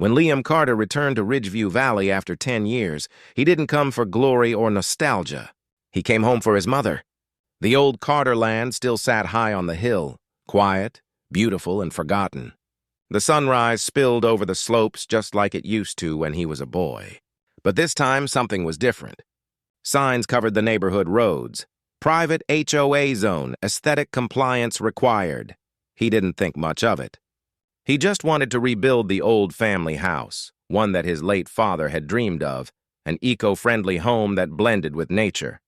When Liam Carter returned to Ridgeview Valley after 10 years, he didn't come for glory or nostalgia. He came home for his mother. The old Carter land still sat high on the hill, quiet, beautiful, and forgotten. The sunrise spilled over the slopes just like it used to when he was a boy. But this time, something was different. Signs covered the neighborhood roads. Private HOA zone, aesthetic compliance required. He didn't think much of it. He just wanted to rebuild the old family house, one that his late father had dreamed of, an eco-friendly home that blended with nature.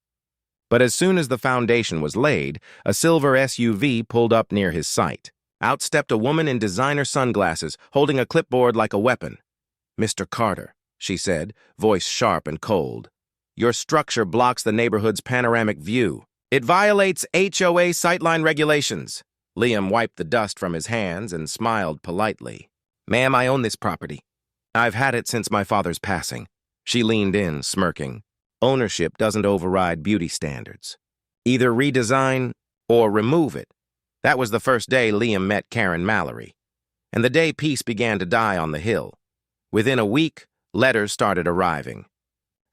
But as soon as the foundation was laid, a silver SUV pulled up near his sight. Out stepped a woman in designer sunglasses, holding a clipboard like a weapon. "Mr. Carter," she said, voice sharp and cold. "Your structure blocks the neighborhood's panoramic view. It violates HOA sightline regulations." Liam wiped the dust from his hands and smiled politely. "Ma'am, I own this property. I've had it since my father's passing." She leaned in, smirking. Ownership doesn't override beauty standards. Either redesign or remove it. That was the first day Liam met Karen Mallory. And the day peace began to die on the hill. Within a week, letters started arriving.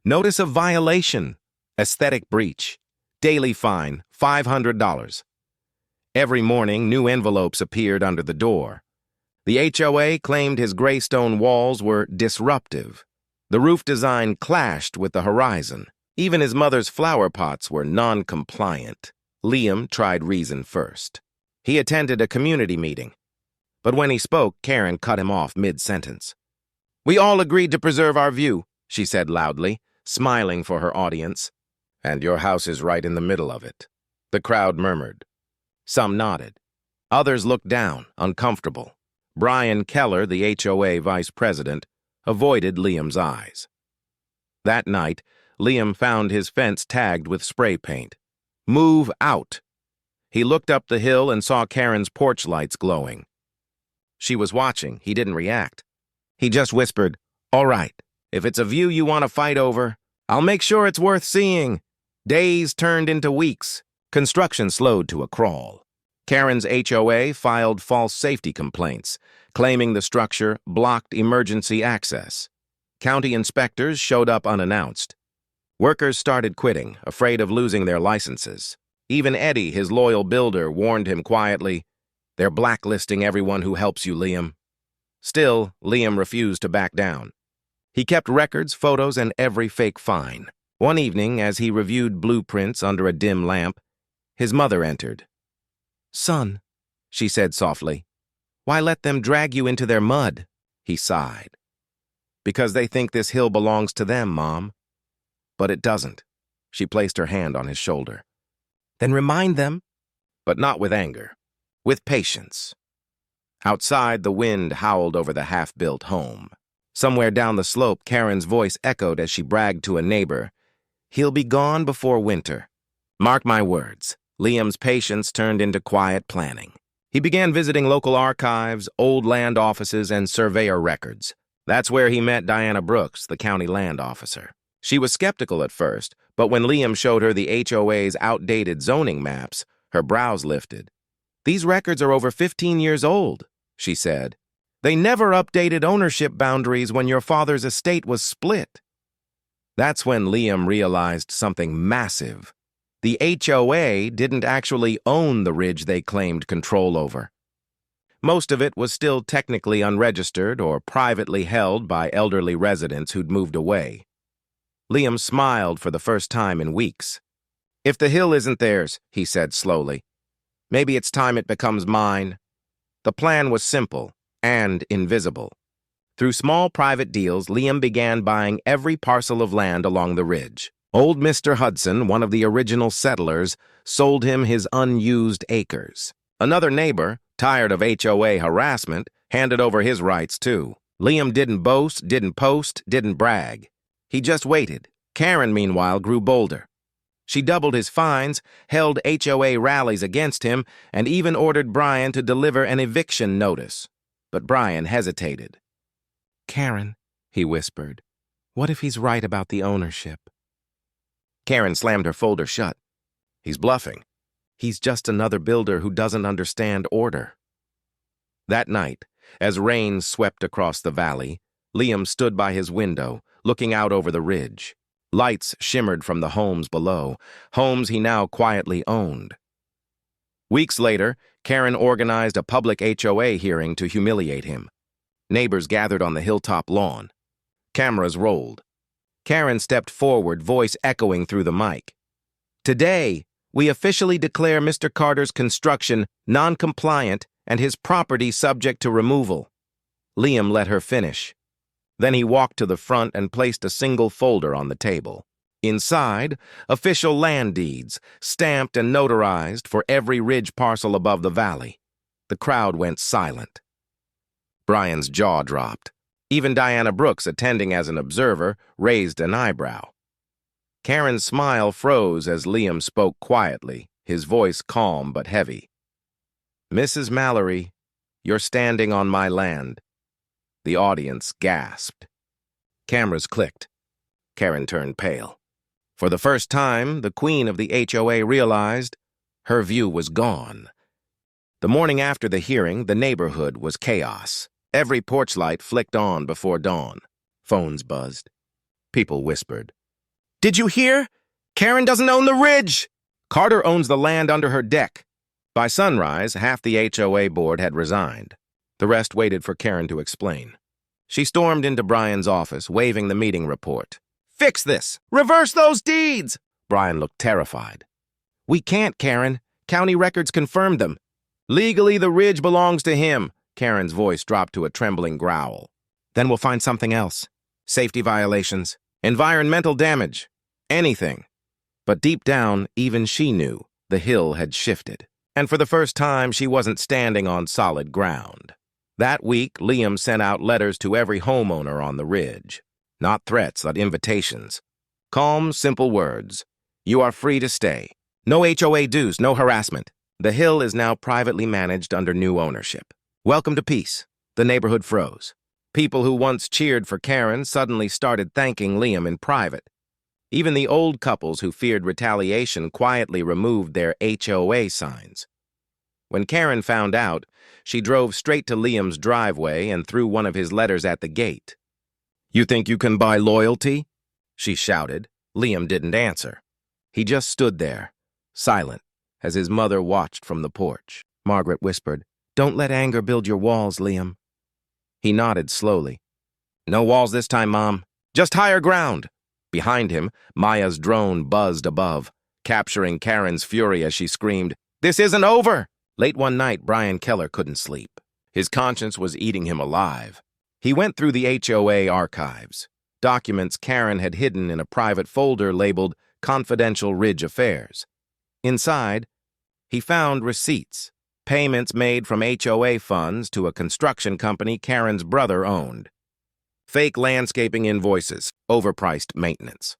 Notice of violation, aesthetic breach, daily fine, $500. Every morning, new envelopes appeared under the door. The HOA claimed his gray stone walls were disruptive. The roof design clashed with the horizon. Even his mother's flower pots were non-compliant. Liam tried reason first. He attended a community meeting. But when he spoke, Karen cut him off mid-sentence. "We all agreed to preserve our view," she said loudly, smiling for her audience. "And your house is right in the middle of it," the crowd murmured. Some nodded. Others looked down, uncomfortable. Brian Keller, the HOA vice president, avoided Liam's eyes. That night, Liam found his fence tagged with spray paint. "Move out." He looked up the hill and saw Karen's porch lights glowing. She was watching. He didn't react. He just whispered, "All right, if it's a view you want to fight over, I'll make sure it's worth seeing." Days turned into weeks. Construction slowed to a crawl. Karen's HOA filed false safety complaints, claiming the structure blocked emergency access. County inspectors showed up unannounced. Workers started quitting, afraid of losing their licenses. Even Eddie, his loyal builder, warned him quietly, "They're blacklisting everyone who helps you, Liam." Still, Liam refused to back down. He kept records, photos, and every fake fine. One evening, as he reviewed blueprints under a dim lamp, his mother entered. "Son," she said softly, "why let them drag you into their mud?" He sighed. "Because they think this hill belongs to them, Mom." "But it doesn't." She placed her hand on his shoulder. "Then remind them." But not with anger. With patience. Outside, the wind howled over the half-built home. Somewhere down the slope, Karen's voice echoed as she bragged to a neighbor, "He'll be gone before winter." Mark my words, Liam's patience turned into quiet planning. He began visiting local archives, old land offices, and surveyor records. That's where he met Diana Brooks, the county land officer. She was skeptical at first, but when Liam showed her the HOA's outdated zoning maps, her brows lifted. "These records are over 15 years old," she said. "They never updated ownership boundaries when your father's estate was split." That's when Liam realized something massive. The HOA didn't actually own the ridge they claimed control over. Most of it was still technically unregistered or privately held by elderly residents who'd moved away. Liam smiled for the first time in weeks. "If the hill isn't theirs," he said slowly, "maybe it's time it becomes mine." The plan was simple and invisible. Through small private deals, Liam began buying every parcel of land along the ridge. Old Mr. Hudson, one of the original settlers, sold him his unused acres. Another neighbor, tired of HOA harassment, handed over his rights too. Liam didn't boast, didn't post, didn't brag. He just waited. Karen, meanwhile, grew bolder. She doubled his fines, held HOA rallies against him, and even ordered Brian to deliver an eviction notice. But Brian hesitated. "Karen," he whispered, "what if he's right about the ownership?" Karen slammed her folder shut. "He's bluffing. He's just another builder who doesn't understand order." That night, as rain swept across the valley, Liam stood by his window, looking out over the ridge. Lights shimmered from the homes below, homes he now quietly owned. Weeks later, Karen organized a public HOA hearing to humiliate him. Neighbors gathered on the hilltop lawn. Cameras rolled. Karen stepped forward, voice echoing through the mic. "Today, we officially declare Mr. Carter's construction non-compliant and his property subject to removal." Liam let her finish. Then he walked to the front and placed a single folder on the table. Inside, official land deeds, stamped and notarized for every ridge parcel above the valley. The crowd went silent. Brian's jaw dropped. Even Diana Brooks, attending as an observer, raised an eyebrow. Karen's smile froze as Liam spoke quietly, his voice calm but heavy. "Mrs. Mallory, you're standing on my land." The audience gasped. Cameras clicked. Karen turned pale. For the first time, the queen of the HOA realized her view was gone. The morning after the hearing, the neighborhood was chaos. Every porch light flicked on before dawn. Phones buzzed. People whispered, "Did you hear? Karen doesn't own the ridge! Carter owns the land under her deck." By sunrise, half the HOA board had resigned. The rest waited for Karen to explain. She stormed into Brian's office, waving the meeting report. "Fix this! Reverse those deeds!" Brian looked terrified. "We can't, Karen. County records confirmed them. Legally, the ridge belongs to him." Karen's voice dropped to a trembling growl. "Then we'll find something else. Safety violations, environmental damage, anything." But deep down, even she knew the hill had shifted. And for the first time, she wasn't standing on solid ground. That week, Liam sent out letters to every homeowner on the ridge. Not threats, but invitations. Calm, simple words. "You are free to stay. No HOA dues, no harassment. The hill is now privately managed under new ownership. Welcome to peace." The neighborhood froze. People who once cheered for Karen suddenly started thanking Liam in private. Even the old couples who feared retaliation quietly removed their HOA signs. When Karen found out, she drove straight to Liam's driveway and threw one of his letters at the gate. "You think you can buy loyalty?" she shouted. Liam didn't answer. He just stood there, silent, as his mother watched from the porch. Margaret whispered, "Don't let anger build your walls, Liam." He nodded slowly. "No walls this time, Mom. Just higher ground." Behind him, Maya's drone buzzed above, capturing Karen's fury as she screamed, "This isn't over!" Late one night, Brian Keller couldn't sleep. His conscience was eating him alive. He went through the HOA archives, documents Karen had hidden in a private folder labeled Confidential Ridge Affairs. Inside, he found receipts, payments made from HOA funds to a construction company Karen's brother owned. Fake landscaping invoices, overpriced maintenance.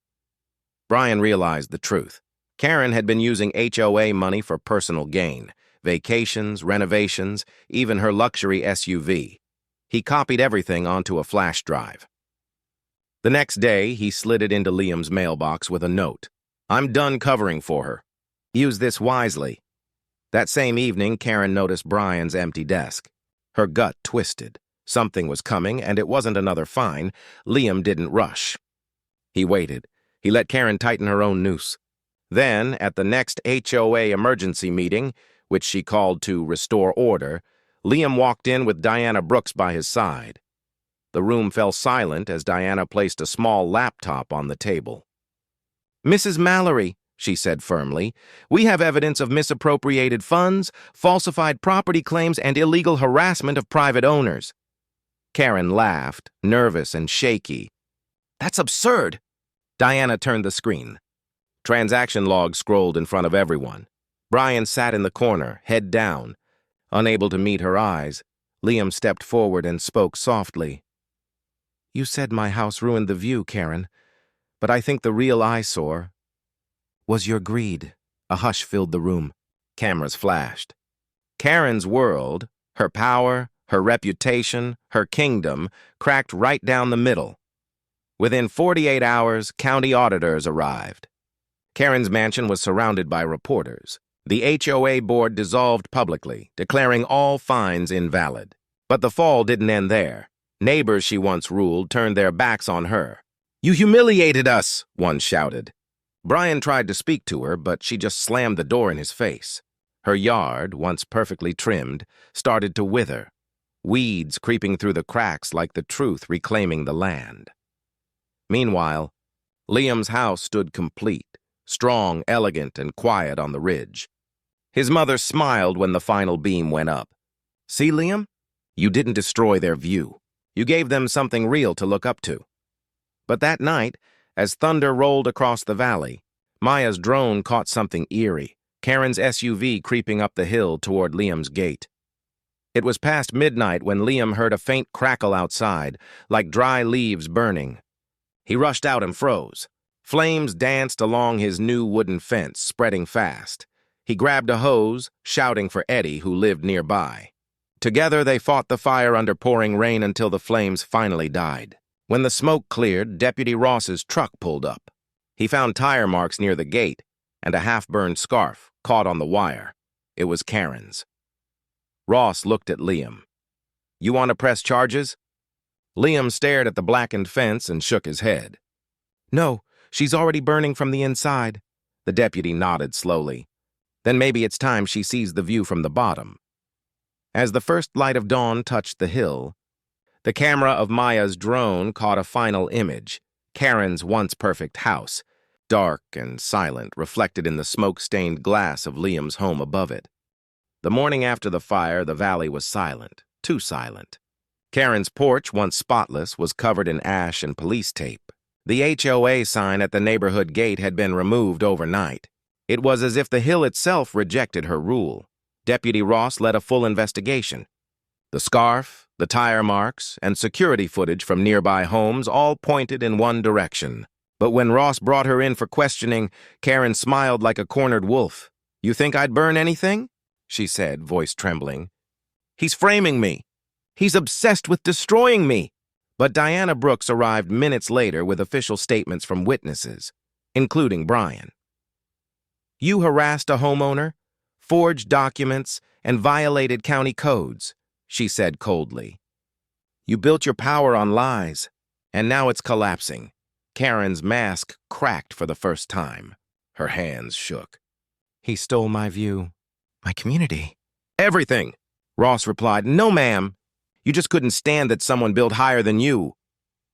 Brian realized the truth. Karen had been using HOA money for personal gain, vacations, renovations, even her luxury SUV. He copied everything onto a flash drive. The next day, he slid it into Liam's mailbox with a note. "I'm done covering for her. Use this wisely." That same evening, Karen noticed Brian's empty desk. Her gut twisted. Something was coming, and it wasn't another fine. Liam didn't rush. He waited. He let Karen tighten her own noose. Then, at the next HOA emergency meeting, which she called to restore order, Liam walked in with Diana Brooks by his side. The room fell silent as Diana placed a small laptop on the table. "Mrs. Mallory," she said firmly, "we have evidence of misappropriated funds, falsified property claims, and illegal harassment of private owners." Karen laughed, nervous and shaky. "That's absurd." Diana turned the screen. Transaction logs scrolled in front of everyone. Brian sat in the corner, head down. Unable to meet her eyes, Liam stepped forward and spoke softly. "You said my house ruined the view, Karen, but I think the real eyesore was your greed." A hush filled the room. Cameras flashed. Karen's world, her power, her reputation, her kingdom, cracked right down the middle. Within 48 hours, county auditors arrived. Karen's mansion was surrounded by reporters. The HOA board dissolved publicly, declaring all fines invalid. But the fall didn't end there. Neighbors she once ruled turned their backs on her. "You humiliated us," one shouted. Brian tried to speak to her, but she just slammed the door in his face. Her yard, once perfectly trimmed, started to wither, weeds creeping through the cracks like the truth reclaiming the land. Meanwhile, Liam's house stood complete, strong, elegant, and quiet on the ridge. His mother smiled when the final beam went up. "See, Liam? You didn't destroy their view. You gave them something real to look up to." But that night, as thunder rolled across the valley, Maya's drone caught something eerie, Karen's SUV creeping up the hill toward Liam's gate. It was past midnight when Liam heard a faint crackle outside, like dry leaves burning. He rushed out and froze. Flames danced along his new wooden fence, spreading fast. He grabbed a hose, shouting for Eddie, who lived nearby. Together they fought the fire under pouring rain until the flames finally died. When the smoke cleared, Deputy Ross's truck pulled up. He found tire marks near the gate and a half-burned scarf caught on the wire. It was Karen's. Ross looked at Liam. "You want to press charges?" Liam stared at the blackened fence and shook his head. "No, she's already burning from the inside." The deputy nodded slowly. "Then maybe it's time she sees the view from the bottom." As the first light of dawn touched the hill, the camera of Maya's drone caught a final image, Karen's once perfect house, dark and silent, reflected in the smoke-stained glass of Liam's home above it. The morning after the fire, the valley was silent, too silent. Karen's porch, once spotless, was covered in ash and police tape. The HOA sign at the neighborhood gate had been removed overnight. It was as if the hill itself rejected her rule. Deputy Ross led a full investigation. The scarf, the tire marks, and security footage from nearby homes all pointed in one direction. But when Ross brought her in for questioning, Karen smiled like a cornered wolf. "You think I'd burn anything?" she said, voice trembling. "He's framing me. He's obsessed with destroying me." But Diana Brooks arrived minutes later with official statements from witnesses, including Brian. "You harassed a homeowner, forged documents, and violated county codes," she said coldly. "You built your power on lies, and now it's collapsing." Karen's mask cracked for the first time. Her hands shook. "He stole my view, my community." "Everything," Ross replied. "No, ma'am. You just couldn't stand that someone built higher than you."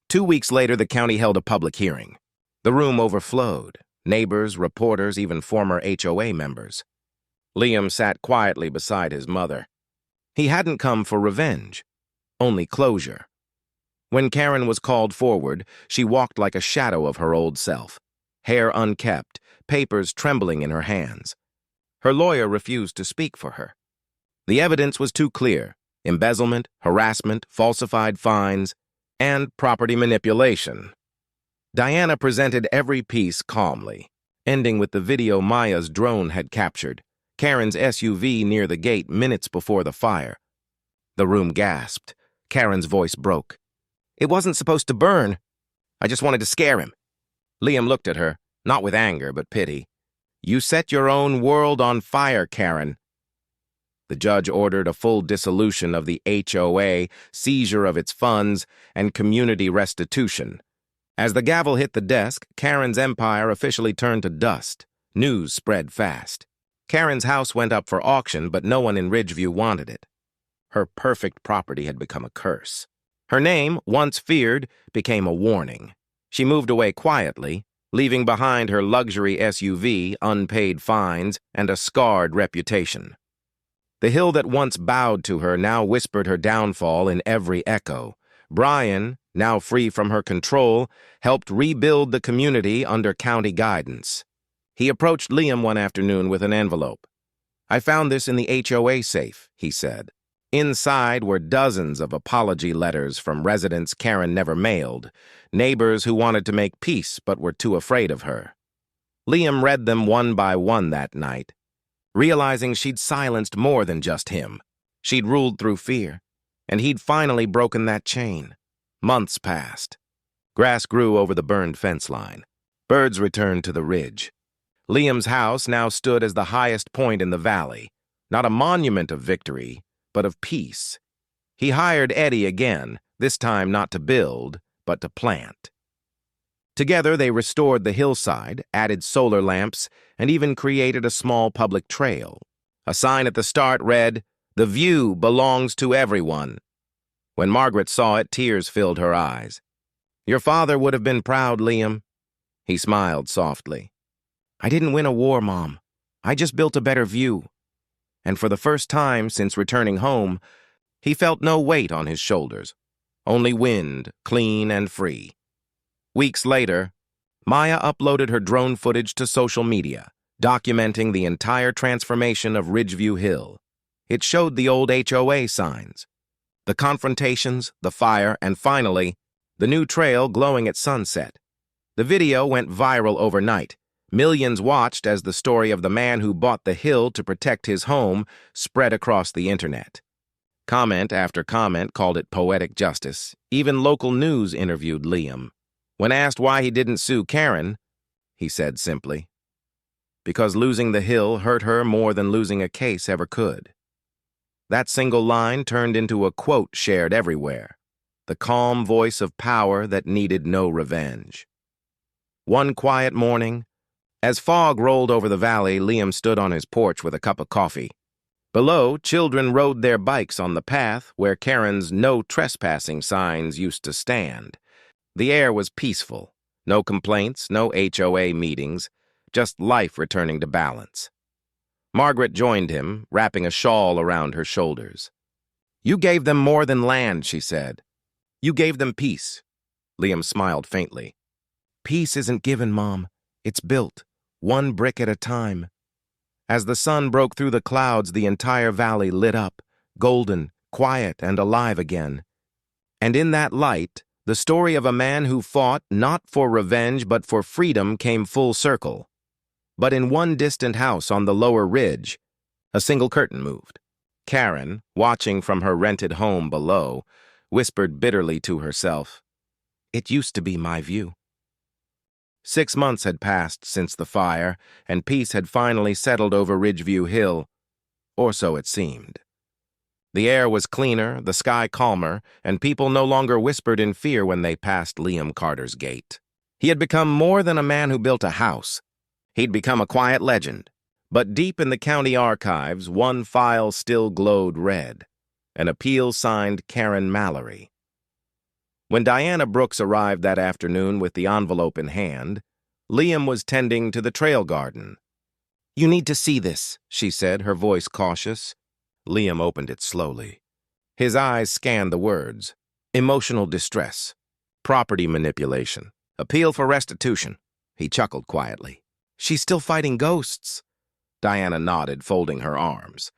2 weeks later, the county held a public hearing. The room overflowed. Neighbors, reporters, even former HOA members. Liam sat quietly beside his mother. He hadn't come for revenge, only closure. When Karen was called forward, she walked like a shadow of her old self, hair unkempt, papers trembling in her hands. Her lawyer refused to speak for her. The evidence was too clear: embezzlement, harassment, falsified fines, and property manipulation. Diana presented every piece calmly, ending with the video Maya's drone had captured, Karen's SUV near the gate minutes before the fire. The room gasped. Karen's voice broke. "It wasn't supposed to burn. I just wanted to scare him." Liam looked at her, not with anger but pity. "You set your own world on fire, Karen." The judge ordered a full dissolution of the HOA, seizure of its funds, and community restitution. As the gavel hit the desk, Karen's empire officially turned to dust. News spread fast. Karen's house went up for auction, but no one in Ridgeview wanted it. Her perfect property had become a curse. Her name, once feared, became a warning. She moved away quietly, leaving behind her luxury SUV, unpaid fines, and a scarred reputation. The hill that once bowed to her now whispered her downfall in every echo. Brian, now free from her control, helped rebuild the community under county guidance. He approached Liam one afternoon with an envelope. "I found this in the HOA safe," he said. Inside were dozens of apology letters from residents Karen never mailed, neighbors who wanted to make peace but were too afraid of her. Liam read them one by one that night, realizing she'd silenced more than just him. She'd ruled through fear, and he'd finally broken that chain. Months passed. Grass grew over the burned fence line. Birds returned to the ridge. Liam's house now stood as the highest point in the valley, not a monument of victory, but of peace. He hired Eddie again, this time not to build, but to plant. Together, they restored the hillside, added solar lamps, and even created a small public trail. A sign at the start read, "The view belongs to everyone." When Margaret saw it, tears filled her eyes. "Your father would have been proud, Liam." He smiled softly. "I didn't win a war, Mom. I just built a better view." And for the first time since returning home, he felt no weight on his shoulders, only wind, clean and free. Weeks later, Maya uploaded her drone footage to social media, documenting the entire transformation of Ridgeview Hill. It showed the old HOA signs, the confrontations, the fire, and finally, the new trail glowing at sunset. The video went viral overnight. Millions watched as the story of the man who bought the hill to protect his home spread across the internet. Comment after comment called it poetic justice. Even local news interviewed Liam. When asked why he didn't sue Karen, he said simply, "Because losing the hill hurt her more than losing a case ever could." That single line turned into a quote shared everywhere, the calm voice of power that needed no revenge. One quiet morning, as fog rolled over the valley, Liam stood on his porch with a cup of coffee. Below, children rode their bikes on the path where Karen's no trespassing signs used to stand. The air was peaceful. No complaints, no HOA meetings, just life returning to balance. Margaret joined him, wrapping a shawl around her shoulders. "You gave them more than land," she said. "You gave them peace." Liam smiled faintly. "Peace isn't given, Mom. It's built, one brick at a time." As the sun broke through the clouds, the entire valley lit up, golden, quiet, and alive again. And in that light, the story of a man who fought not for revenge but for freedom came full circle. But in one distant house on the lower ridge, a single curtain moved. Karen, watching from her rented home below, whispered bitterly to herself, "It used to be my view." 6 months had passed since the fire, and peace had finally settled over Ridgeview Hill, or so it seemed. The air was cleaner, the sky calmer, and people no longer whispered in fear when they passed Liam Carter's gate. He had become more than a man who built a house. He'd become a quiet legend. But deep in the county archives, one file still glowed red, an appeal signed Karen Mallory. When Diana Brooks arrived that afternoon with the envelope in hand, Liam was tending to the trail garden. "You need to see this," she said, her voice cautious. Liam opened it slowly. His eyes scanned the words. Emotional distress, property manipulation, appeal for restitution. He chuckled quietly. "She's still fighting ghosts." Diana nodded, folding her arms.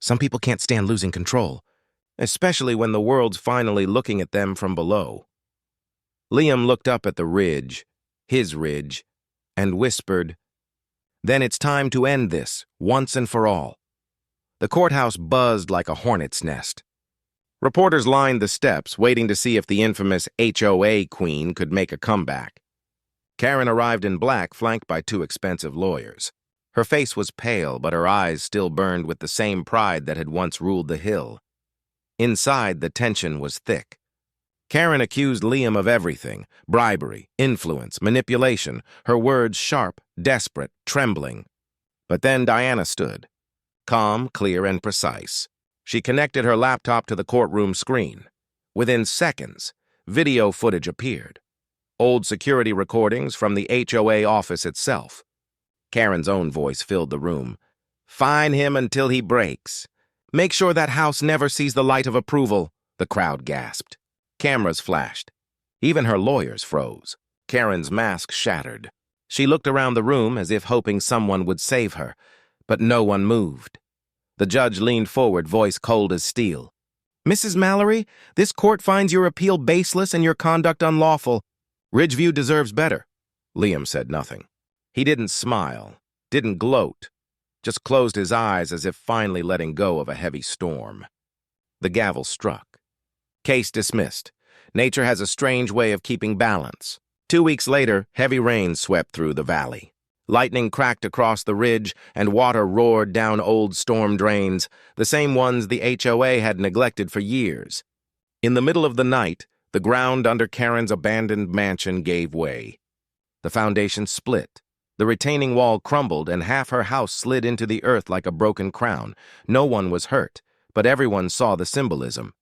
"Some people can't stand losing control, especially when the world's finally looking at them from below." Liam looked up at the ridge, his ridge, and whispered, "Then it's time to end this, once and for all." The courthouse buzzed like a hornet's nest. Reporters lined the steps, waiting to see if the infamous HOA queen could make a comeback. Karen arrived in black, flanked by 2 expensive lawyers. Her face was pale, but her eyes still burned with the same pride that had once ruled the hill. Inside, the tension was thick. Karen accused Liam of everything: bribery, influence, manipulation, her words sharp, desperate, trembling. But then Diana stood, calm, clear, and precise. She connected her laptop to the courtroom screen. Within seconds, video footage appeared. Old security recordings from the HOA office itself. Karen's own voice filled the room. "Fine him until he breaks. Make sure that house never sees the light of approval," the crowd gasped. Cameras flashed. Even her lawyers froze. Karen's mask shattered. She looked around the room as if hoping someone would save her, but no one moved. The judge leaned forward, voice cold as steel. "Mrs. Mallory, this court finds your appeal baseless and your conduct unlawful. Ridgeview deserves better." Liam said nothing. He didn't smile, didn't gloat, just closed his eyes as if finally letting go of a heavy storm. The gavel struck. Case dismissed. Nature has a strange way of keeping balance. 2 weeks later, heavy rain swept through the valley. Lightning cracked across the ridge, and water roared down old storm drains, the same ones the HOA had neglected for years. In the middle of the night, the ground under Karen's abandoned mansion gave way. The foundation split. The retaining wall crumbled and half her house slid into the earth like a broken crown. No one was hurt, but everyone saw the symbolism.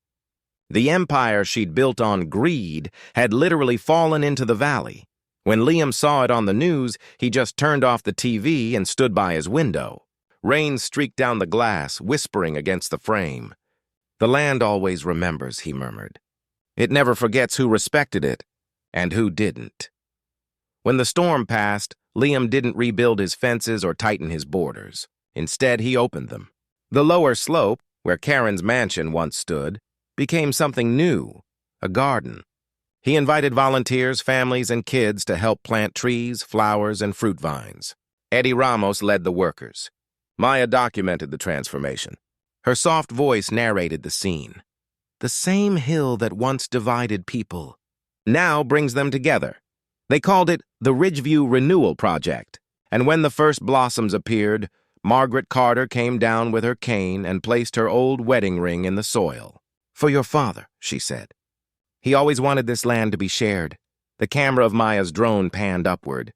The empire she'd built on greed had literally fallen into the valley. When Liam saw it on the news, he just turned off the TV and stood by his window. Rain streaked down the glass, whispering against the frame. "The land always remembers," he murmured. "It never forgets who respected it and who didn't." When the storm passed, Liam didn't rebuild his fences or tighten his borders. Instead, he opened them. The lower slope, where Karen's mansion once stood, became something new, a garden. He invited volunteers, families, and kids to help plant trees, flowers, and fruit vines. Eddie Ramos led the workers. Maya documented the transformation. Her soft voice narrated the scene. The same hill that once divided people now brings them together. They called it the Ridgeview Renewal Project, and when the first blossoms appeared, Margaret Carter came down with her cane and placed her old wedding ring in the soil. "For your father," she said. "He always wanted this land to be shared." The camera of Maya's drone panned upward,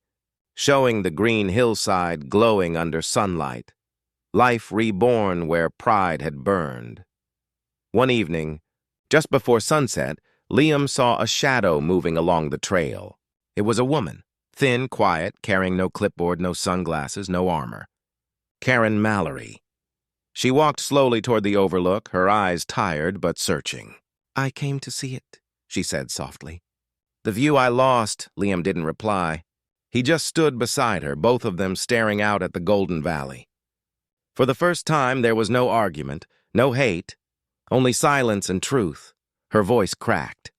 showing the green hillside glowing under sunlight. Life reborn where pride had burned. One evening, just before sunset, Liam saw a shadow moving along the trail. It was a woman, thin, quiet, carrying no clipboard, no sunglasses, no armor. Karen Mallory. She walked slowly toward the overlook, her eyes tired but searching. "I came to see it," she said softly. "The view I lost," Liam didn't reply. He just stood beside her, both of them staring out at the Golden Valley. For the first time, there was no argument, no hate, only silence and truth. Her voice cracked.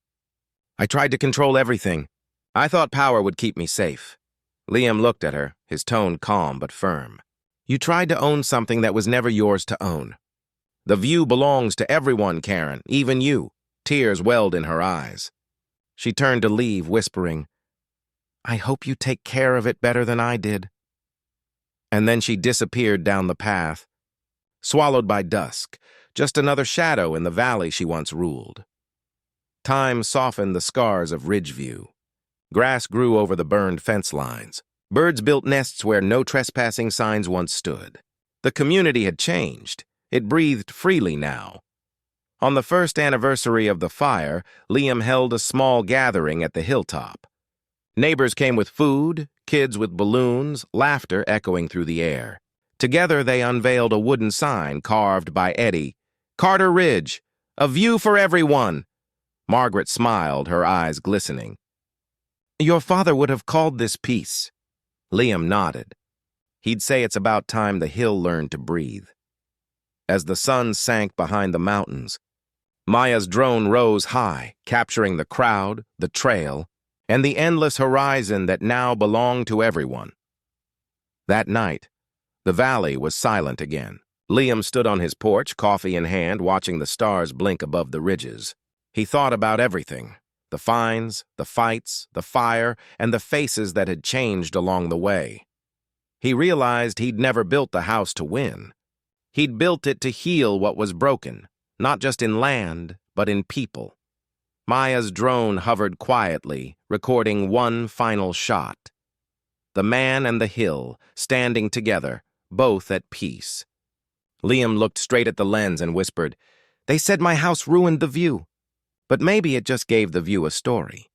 "I tried to control everything. I thought power would keep me safe." Liam looked at her, his tone calm but firm. "You tried to own something that was never yours to own. The view belongs to everyone, Karen, even you." Tears welled in her eyes. She turned to leave, whispering, "I hope you take care of it better than I did." And then she disappeared down the path, swallowed by dusk, just another shadow in the valley she once ruled. Time softened the scars of Ridgeview. Grass grew over the burned fence lines. Birds built nests where no trespassing signs once stood. The community had changed. It breathed freely now. On the first anniversary of the fire, Liam held a small gathering at the hilltop. Neighbors came with food, kids with balloons, laughter echoing through the air. Together they unveiled a wooden sign carved by Eddie. "Carter Ridge, a view for everyone." Margaret smiled, her eyes glistening. "Your father would have called this peace." Liam nodded. He'd say it's about time the hill learned to breathe. As the sun sank behind the mountains, Maya's drone rose high, capturing the crowd, the trail, and the endless horizon that now belonged to everyone. That night, the valley was silent again. Liam stood on his porch, coffee in hand, watching the stars blink above the ridges. He thought about everything: the fines, the fights, the fire, and the faces that had changed along the way. He realized he'd never built the house to win. He'd built it to heal what was broken, not just in land, but in people. Maya's drone hovered quietly, recording one final shot. The man and the hill, standing together, both at peace. Liam looked straight at the lens and whispered, "They said my house ruined the view. But maybe it just gave the view a story."